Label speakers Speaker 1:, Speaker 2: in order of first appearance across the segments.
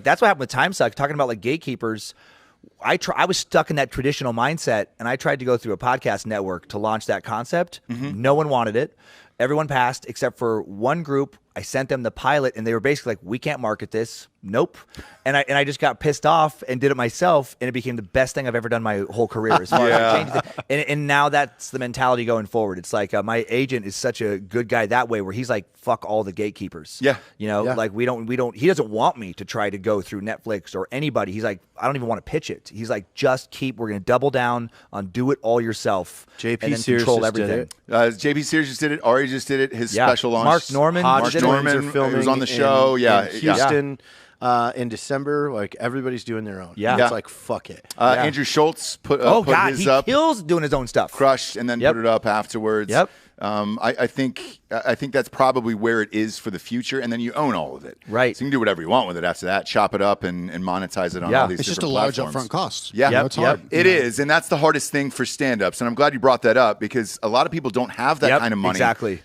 Speaker 1: That's what happened with Time Suck. Talking about like Gatekeepers, I was stuck in that traditional mindset, and I tried to go through a podcast network to launch that concept. No one wanted it. Everyone passed except for one group. I sent them the pilot, and they were basically like, "We can't market this. Nope." And I just got pissed off and did it myself, and it became the best thing I've ever done my whole career. As far as changing it. And now that's the mentality going forward. It's like my agent is such a good guy that way, where he's like, "Fuck all the gatekeepers."
Speaker 2: Yeah,
Speaker 1: like we don't. He doesn't want me to try to go through Netflix or anybody. He's like, I don't even want to pitch it. He's like, just keep. We're gonna double down on do it all yourself.
Speaker 3: JP
Speaker 1: and then
Speaker 3: Sears
Speaker 1: control
Speaker 3: just
Speaker 1: everything.
Speaker 3: did it.
Speaker 2: JP Sears just did it. Ari just did it. His special launch.
Speaker 1: Mark Norman.
Speaker 3: Hodge
Speaker 1: did it.
Speaker 3: Twins are filming
Speaker 2: was on the show.
Speaker 3: in Houston. In December, like everybody's doing their own.
Speaker 1: Yeah.
Speaker 3: It's like fuck it.
Speaker 2: Andrew Schultz put his
Speaker 1: he
Speaker 2: up.
Speaker 1: kills doing his own stuff.
Speaker 2: Crushed and then put it up afterwards.
Speaker 1: Yep.
Speaker 2: I think that's probably where it is for the future, and then you own all of it.
Speaker 1: Right.
Speaker 2: So you can do whatever you want with it after that. Chop it up and monetize it on all these
Speaker 4: It's just
Speaker 2: different
Speaker 4: a large
Speaker 2: platforms.
Speaker 4: upfront cost.
Speaker 2: Yeah,
Speaker 4: It's hard.
Speaker 2: It is, and that's the hardest thing for stand-ups. And I'm glad you brought that up because a lot of people don't have that kind of money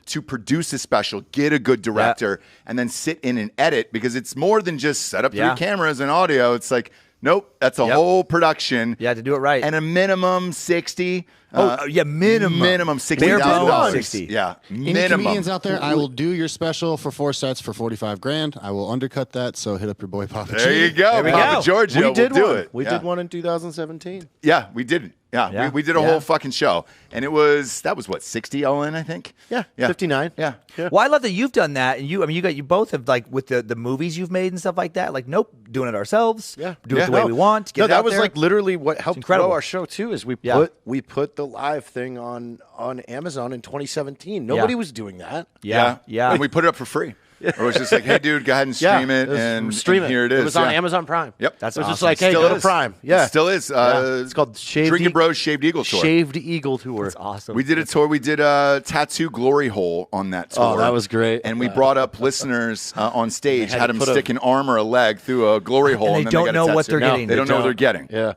Speaker 2: to produce a special, get a good director, and then sit in and edit because it's more than just set up 3 cameras and audio. It's like, nope, that's a whole production.
Speaker 1: You had to do it right.
Speaker 2: And a minimum 60.
Speaker 1: Minimum
Speaker 2: $60,000. Yeah,
Speaker 4: Any
Speaker 2: minimum.
Speaker 4: comedians out there, I will do your special for 4 sets for $45,000. I will undercut that, so hit up your boy Papa.
Speaker 2: There you go,
Speaker 1: we
Speaker 2: Papa
Speaker 1: go.
Speaker 2: Giorgio.
Speaker 3: We did
Speaker 2: we'll do
Speaker 3: one.
Speaker 2: it.
Speaker 3: We did one in 2017.
Speaker 2: Yeah, we did. Yeah, we did a whole fucking show, and that was what 60 all in, I think.
Speaker 3: Yeah, 59.
Speaker 2: Yeah.
Speaker 1: Well, I love that you've done that, and you both have like with the movies you've made and stuff like that. Like, nope, doing it ourselves.
Speaker 3: Yeah,
Speaker 1: do it the way we want. Get it
Speaker 3: that
Speaker 1: out
Speaker 3: was
Speaker 1: there.
Speaker 3: like literally what helped
Speaker 1: incredible.
Speaker 3: grow our show too. Is we put the live thing on Amazon in 2017. Nobody was doing that.
Speaker 1: Yeah.
Speaker 2: And we put it up for free. It was just like, hey, dude, go ahead and stream it, and here it is.
Speaker 3: It was on Amazon Prime.
Speaker 2: Yep,
Speaker 1: that's
Speaker 3: just
Speaker 1: awesome.
Speaker 3: like, hey, go to Prime. Yeah,
Speaker 2: it still is.
Speaker 3: It's called
Speaker 2: Drinking Bros Shaved Eagle Tour.
Speaker 3: Shaved Eagle Tour.
Speaker 1: That's awesome.
Speaker 2: We did a tour. We did a tattoo glory hole on that tour.
Speaker 3: Oh, that was great.
Speaker 2: And we brought up listeners on stage, had them stick an arm or a leg through a glory hole,
Speaker 1: and they don't know what they're getting.
Speaker 2: They don't know what they're getting.
Speaker 3: Yeah,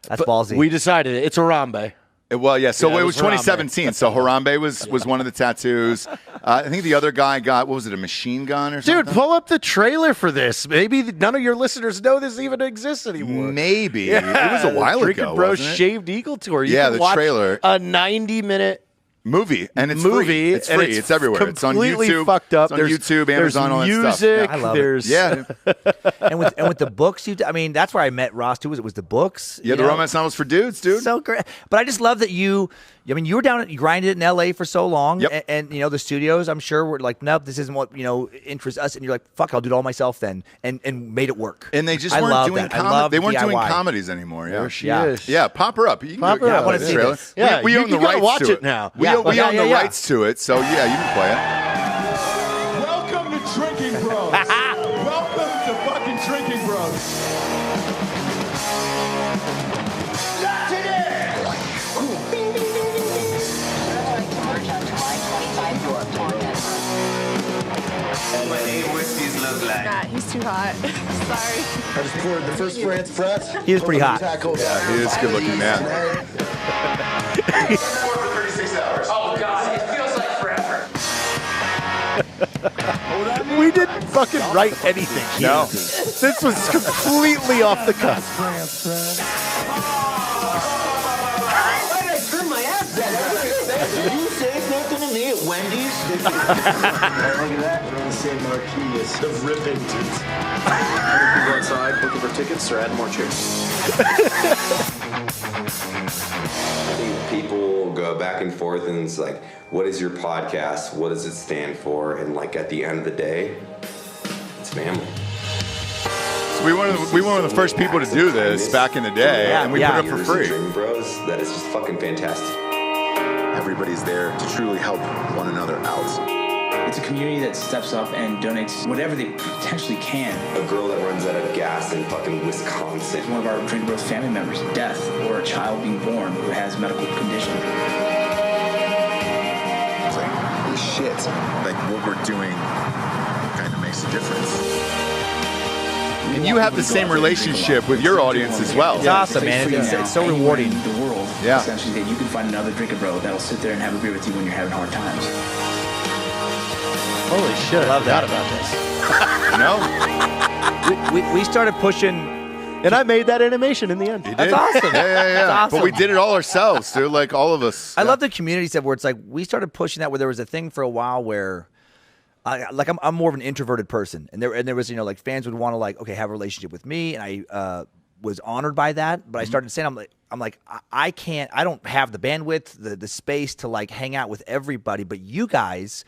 Speaker 1: that's ballsy.
Speaker 3: We decided it's Harambe.
Speaker 2: Well, yeah. So it was
Speaker 3: Harambe.
Speaker 2: 2017. So Harambe was one of the tattoos. I think the other guy got, what was it, a machine gun or something?
Speaker 3: Dude, pull up the trailer for this. Maybe none of your listeners know this even exists anymore.
Speaker 2: Maybe. It was a while ago.
Speaker 3: Drinking Bros
Speaker 2: wasn't it?
Speaker 3: Shaved Eagle Tour. You
Speaker 2: Yeah,
Speaker 3: can
Speaker 2: the
Speaker 3: watch
Speaker 2: trailer.
Speaker 3: A 90-minute
Speaker 2: movie, and it's free. It's free. It's everywhere. It's on
Speaker 3: completely
Speaker 2: YouTube.
Speaker 3: fucked up.
Speaker 2: It's on YouTube, Amazon, all that stuff.
Speaker 3: Music.
Speaker 1: I love
Speaker 3: there's
Speaker 1: it. and with the books, that's where I met Ross too. It was the books.
Speaker 2: Yeah, the romance novels for dudes, dude.
Speaker 1: So great. But I just love that you were down, you grinded in LA for so long, and the studios, I'm sure, were like, nope, this isn't what interests us, and you're like, fuck, I'll do it all myself then, and made it work.
Speaker 2: And they just weren't doing comedy. They weren't doing comedies anymore. Yeah,
Speaker 3: there she is.
Speaker 2: Yeah, pop her up. You can
Speaker 3: Pop her up.
Speaker 1: I want to see
Speaker 2: trailer.
Speaker 1: this.
Speaker 3: Yeah,
Speaker 2: we own the rights
Speaker 3: watch
Speaker 2: to
Speaker 3: it now.
Speaker 2: We own the rights to it, so yeah, you can play it.
Speaker 5: Welcome to Drinking Bros. Welcome to fucking Drinking Bros. Not today.
Speaker 6: What eight whiskeys look like?
Speaker 7: Nah, he's too hot. Sorry.
Speaker 8: I just poured the first France press.
Speaker 1: He is pretty hot.
Speaker 2: Yeah, he is a good-looking man.
Speaker 6: 36 hours. Oh, God, it feels like forever.
Speaker 3: We didn't fucking write anything.
Speaker 2: No.
Speaker 3: This was completely off the cuff.
Speaker 6: Did you say something to me at Wendy's?
Speaker 8: Look at that. We're on the same marquee as the Rippingtons.
Speaker 9: Go outside looking for tickets or add more chairs.
Speaker 10: I think people go back and forth and it's like, what is your podcast? What does it stand for? And like at the end of the day, it's family.
Speaker 2: So we were one of the first people to do this back in the day, and we put it up for free.
Speaker 10: Drinking Bros, that is just fucking fantastic.
Speaker 8: Everybody's there to truly help one another out.
Speaker 11: It's a community that steps up and donates whatever they potentially can.
Speaker 10: A girl that runs out of gas in fucking Wisconsin.
Speaker 11: One of our Drinking Bros family members' death, or a child being born who has medical condition.
Speaker 8: It's like, holy shit. Like, what we're doing kind of makes a difference.
Speaker 2: And you have the same relationship with your audience as well.
Speaker 1: It's awesome, man. It's so rewarding.
Speaker 11: In the world, essentially, that you can find another Drinking Bro that'll sit there and have a beer with you when you're having hard times.
Speaker 3: Holy shit, I forgot about this.
Speaker 2: No?
Speaker 1: we started pushing.
Speaker 3: And I made that animation in the end.
Speaker 2: You
Speaker 1: That's
Speaker 2: did?
Speaker 1: awesome.
Speaker 2: Yeah.
Speaker 1: That's awesome.
Speaker 2: But we did it all ourselves, dude. Like all of us.
Speaker 1: I love the community stuff where it's like we started pushing that. Where there was a thing for a while where, I'm more of an introverted person, and there was like fans would want to like have a relationship with me, and I was honored by that. But I started saying I'm like I can't. I don't have the bandwidth, the space to like hang out with everybody. But you guys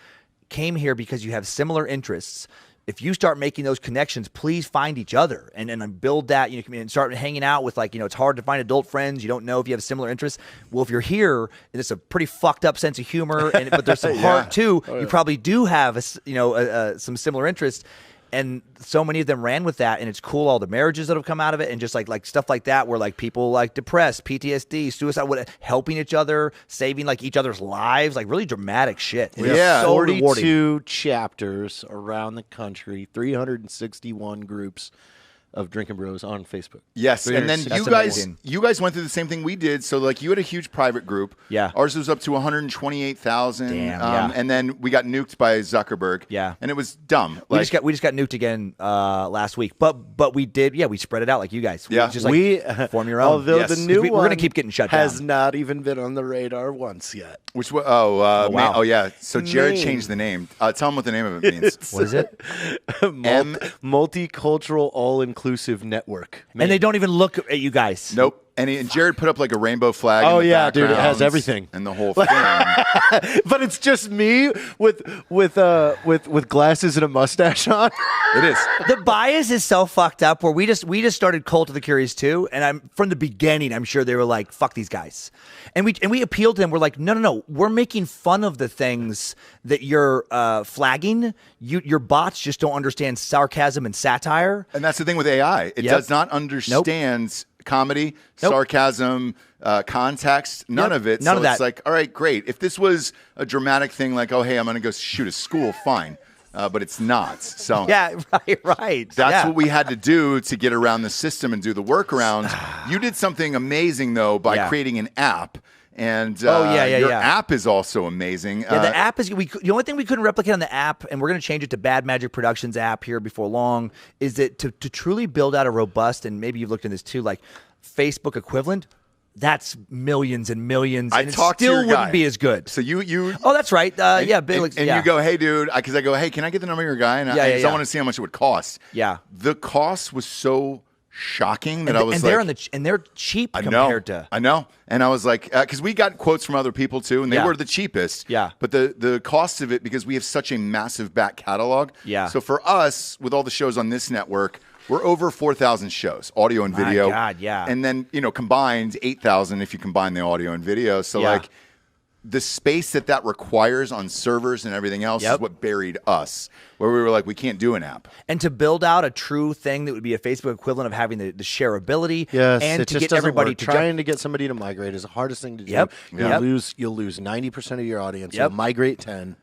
Speaker 1: came here because you have similar interests. If you start making those connections, please find each other and build that, and start hanging out with it's hard to find adult friends. You don't know if you have similar interests. Well, if you're here and it's a pretty fucked up sense of humor, but there's some heart too, you probably do have, some similar interests. And so many of them ran with that, and it's cool all the marriages that have come out of it, and just like stuff like that, where people depressed, PTSD, suicide, helping each other, saving each other's lives, really dramatic shit. And
Speaker 2: yeah,
Speaker 1: so
Speaker 3: 42
Speaker 1: rewarding.
Speaker 3: chapters around the country, 361 groups of Drinking Bros on Facebook.
Speaker 2: Yes, and then you guys went through the same thing we did. So you had a huge private group.
Speaker 1: Yeah,
Speaker 2: ours was up to 128,000.
Speaker 1: Damn.
Speaker 2: And then we got nuked by Zuckerberg.
Speaker 1: Yeah,
Speaker 2: and it was dumb.
Speaker 1: We just got nuked again last week. But we did. Yeah, we spread it out like you guys.
Speaker 2: Yeah,
Speaker 1: we form your own.
Speaker 3: Although the new
Speaker 1: we're
Speaker 3: one
Speaker 1: gonna keep getting shut down.
Speaker 3: has not even been on the radar once yet.
Speaker 2: Which one? Wow. Oh yeah. So Jared
Speaker 3: Maine.
Speaker 2: changed the name. Tell him what the name of it means.
Speaker 1: What is it?
Speaker 3: Multicultural All-Inclusive Network.
Speaker 1: And they don't even look at you guys.
Speaker 2: Nope. And Jared put up a rainbow flag.
Speaker 3: Oh,
Speaker 2: in the
Speaker 3: yeah, dude, it has
Speaker 2: background
Speaker 3: everything.
Speaker 2: and the whole thing.
Speaker 3: But it's just me with glasses and a mustache on.
Speaker 2: It is.
Speaker 1: The bias is so fucked up. Where we just started Cult of the Curious too, and from the beginning, I'm sure they were like, "Fuck these guys," and we appealed to them. We're like, "No, we're making fun of the things that you're flagging. Your bots just don't understand sarcasm and satire."
Speaker 2: And that's the thing with AI. It does not understand comedy, sarcasm, context, none of it.
Speaker 1: None of that.
Speaker 2: It's like, all right, great. If this was a dramatic thing like, oh, hey, I'm going to go shoot a school, fine. But it's not. So
Speaker 1: yeah, right.
Speaker 2: That's what we had to do to get around the system and do the workaround. You did something amazing, though, by creating an app. And your app is also amazing.
Speaker 1: Yeah, the app is the only thing we couldn't replicate on the app, and we're going to change it to Bad Magic Productions app here before long, is that to truly build out a robust, and maybe you've looked into this too, like Facebook equivalent, that's millions and millions, and it still wouldn't be as good.
Speaker 2: So you
Speaker 1: oh, that's right.
Speaker 2: And you go, hey, dude, because I go, hey, can I get the number of your guy? And I want to see how much it would cost.
Speaker 1: Yeah.
Speaker 2: The cost was so shocking that
Speaker 1: and
Speaker 2: I was
Speaker 1: and they're cheap compared to.
Speaker 2: I know. And I was like, because we got quotes from other people too, and they were the cheapest.
Speaker 1: Yeah.
Speaker 2: But the cost of it, because we have such a massive back catalog.
Speaker 1: Yeah.
Speaker 2: So for us, with all the shows on this network, we're over 4,000 shows, audio and video.
Speaker 1: My God, yeah.
Speaker 2: And then, combined 8,000 if you combine the audio and video. So the space that requires on servers and everything else is what buried us, where we were like, we can't do an app.
Speaker 1: And to build out a true thing that would be a Facebook equivalent of having the shareability,
Speaker 3: yes,
Speaker 1: and to get everybody to
Speaker 3: trying to get somebody to migrate is the hardest thing to do. You'll lose 90% of your audience. You'll migrate 10.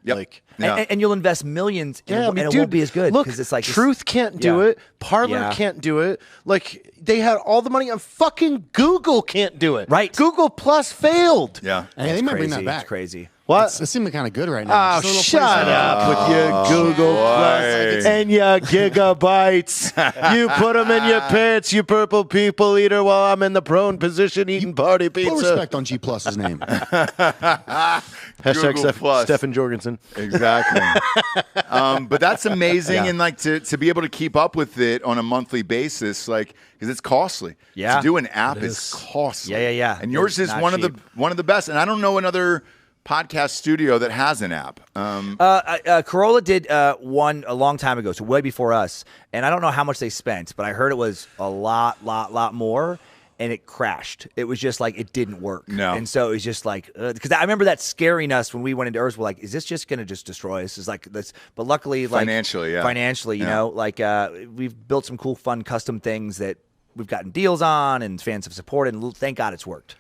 Speaker 1: And you'll invest millions, and it won't be as good.
Speaker 3: Look,
Speaker 1: it's like
Speaker 3: Truth can't do it. Parler can't do it. Like, they had all the money, and fucking Google can't do it.
Speaker 1: Right.
Speaker 3: Google Plus failed.
Speaker 2: Yeah.
Speaker 4: Hey, they might bring that back.
Speaker 1: It's crazy.
Speaker 3: What?
Speaker 4: It seemed kind of good right now.
Speaker 3: Oh, shut up with your Google Plus and your gigabytes. You put them in your pants, you purple people eater, while I'm in the prone position eating party pizza.
Speaker 4: Put respect on G Plus's name.
Speaker 3: Hashtag Stephen Jorgensen.
Speaker 2: Exactly. But that's amazing, and like to be able to keep up with it on a monthly basis, like, because it's costly.
Speaker 1: Yeah.
Speaker 2: To do an app is costly.
Speaker 1: Yeah.
Speaker 2: And yours is one of the best. And I don't know another podcast studio that has an app.
Speaker 1: Corolla did one a long time ago, so way before us. And I don't know how much they spent, but I heard it was a lot more. And it crashed. It was just like it didn't work.
Speaker 2: No.
Speaker 1: And so it was just like, because I remember that scaring us when we went into Earth. We're like, is this just going to just destroy us? It's like this. But luckily, like
Speaker 2: financially,
Speaker 1: you know, like we've built some cool, fun, custom things that we've gotten deals on, and fans have supported. And thank God it's worked.